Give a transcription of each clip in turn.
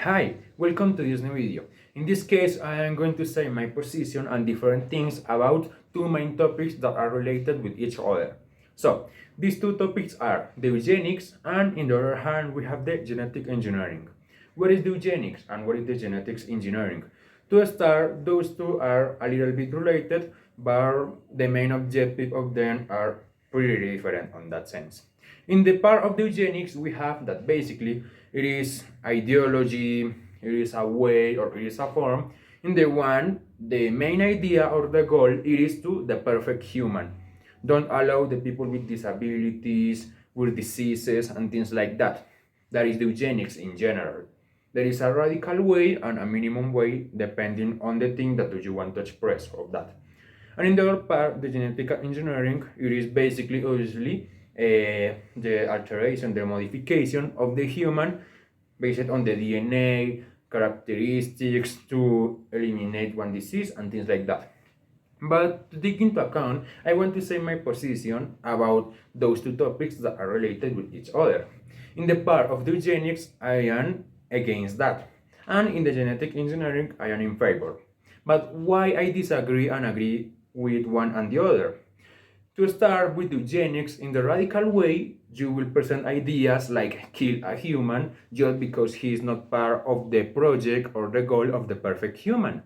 Hi, welcome to this new video. In this case, I am going to say my position and different things about two main topics that are related with each other. So, these two topics are the eugenics and in the other hand we have the genetic engineering. What is the eugenics and what is the genetics engineering? To start, those two are a little bit related, but the main objective of them are pretty different on that sense. In the part of the eugenics, we have that basically it is ideology, it is a way, or it is a form. In the one, the main idea or the goal it is to the perfect human. Don't allow the people with disabilities, with diseases, and things like that. That is the eugenics in general. There is a radical way and a minimum way depending on the thing that you want to express of that. And in the other part, the genetic engineering, it is basically, obviously, the alteration, the modification of the human based on the DNA, characteristics to eliminate one disease and things like that. But to take into account, I want to say my position about those two topics that are related with each other. In the part of the eugenics, I am against that. And in the genetic engineering, I am in favor. But why I disagree and agree with one and the other? To start with eugenics, in the radical way, you will present ideas like kill a human just because he is not part of the project or the goal of the perfect human.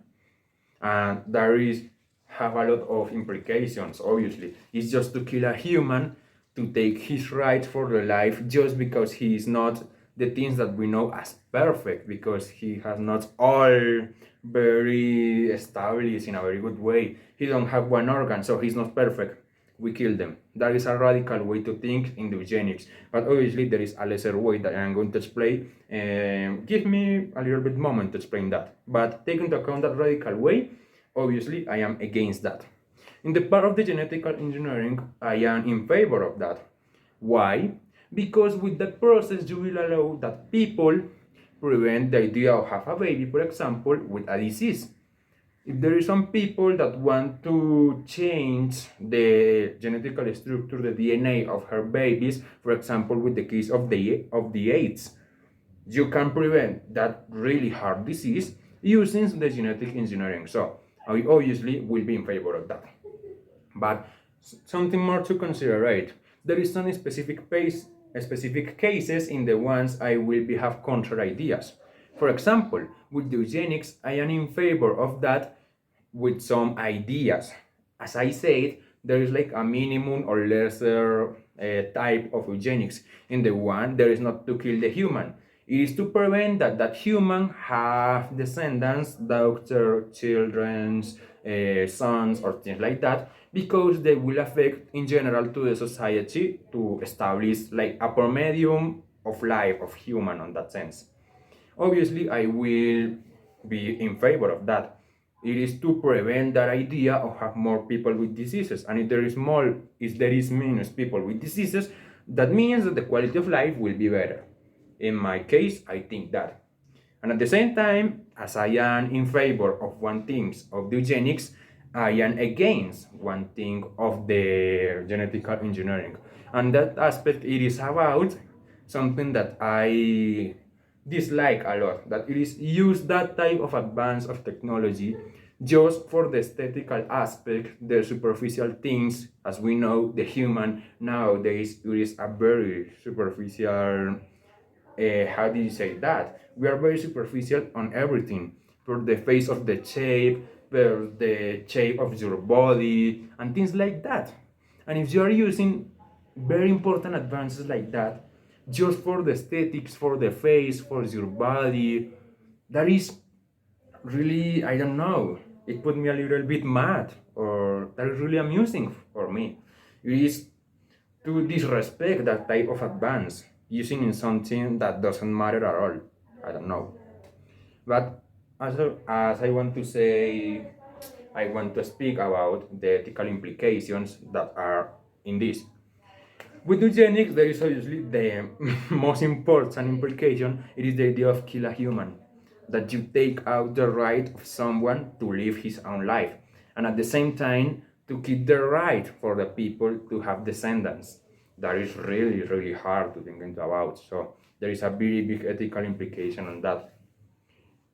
And there is have a lot of implications, obviously. It's just to kill a human, to take his right for the life just because he is not the things that we know as perfect, because he has not all very established in a very good way. He don't have one organ, so he's not perfect. We kill them. That is a radical way to think in the eugenics. But obviously there is a lesser way that I am going to explain. Give me a little bit moment to explain that. But take into account that radical way, obviously I am against that. In the part of the genetic engineering, I am in favor of that. Why? Because with that process you will allow that people prevent the idea of have a baby, for example, with a disease. If there is some people that want to change the genetical structure, the DNA of her babies, for example, with the case of the AIDS, you can prevent that really hard disease using the genetic engineering. So I obviously will be in favor of that. But something more to consider, right? There is some specific cases in the ones I will be have counter ideas. For example, with eugenics, I am in favor of that with some ideas. As I said, there is like a minimum or lesser type of eugenics. In the one, there is not to kill the human. It is to prevent that human have descendants, daughter, children's, sons, or things like that, because they will affect in general to the society to establish like a promedium of life of human on that sense. Obviously, I will be in favor of that. It is to prevent that idea of have more people with diseases. And if there is minus people with diseases, that means that the quality of life will be better. In my case, I think that. And at the same time, as I am in favor of one thing of the eugenics, I am against one thing of the genetic engineering. And that aspect, it is about something that I dislike a lot, that it is use that type of advance of technology just for the aesthetical aspect, the superficial things. As we know, the human nowadays it is a very superficial, how do you say that? We are very superficial on everything, for the face of the shape, for the shape of your body, and things like that. And if you are using very important advances like that, just for the aesthetics, for the face, for your body, that is really, I don't know, it put me a little bit mad, or that is really amusing for me. It is to disrespect that type of advance using in something that doesn't matter at all. I don't know. But as I want to say, I want to speak about the ethical implications that are in this. With eugenics, there is obviously the most important implication. It is the idea of kill a human, that you take out the right of someone to live his own life, and at the same time to keep the right for the people to have descendants. That is really, really hard to think into about. So there is a very big ethical implication on that.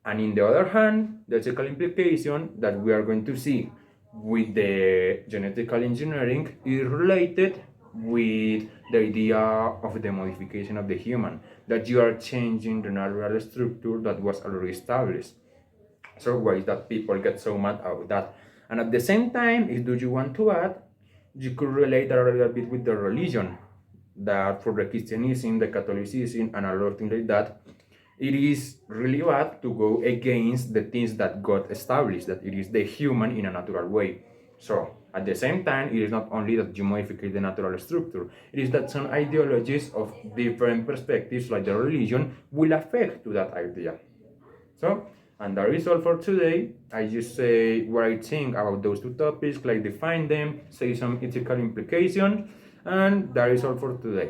And in the other hand, the ethical implication that we are going to see with the genetical engineering is related with the idea of the modification of the human, that you are changing the natural structure that was already established. So why is that people get so mad about that? And at the same time, if do you want to add, you could relate that a little bit with the religion, that for the Christianism, the Catholicism, and a lot of things like that, it is really bad to go against the things that God established, that it is the human in a natural way. So at the same time, it is not only that you modify the natural structure, it is that some ideologies of different perspectives, like the religion, will affect to that idea. So, and that is all for today. I just say what I think about those two topics, like define them, say some ethical implications, and that is all for today.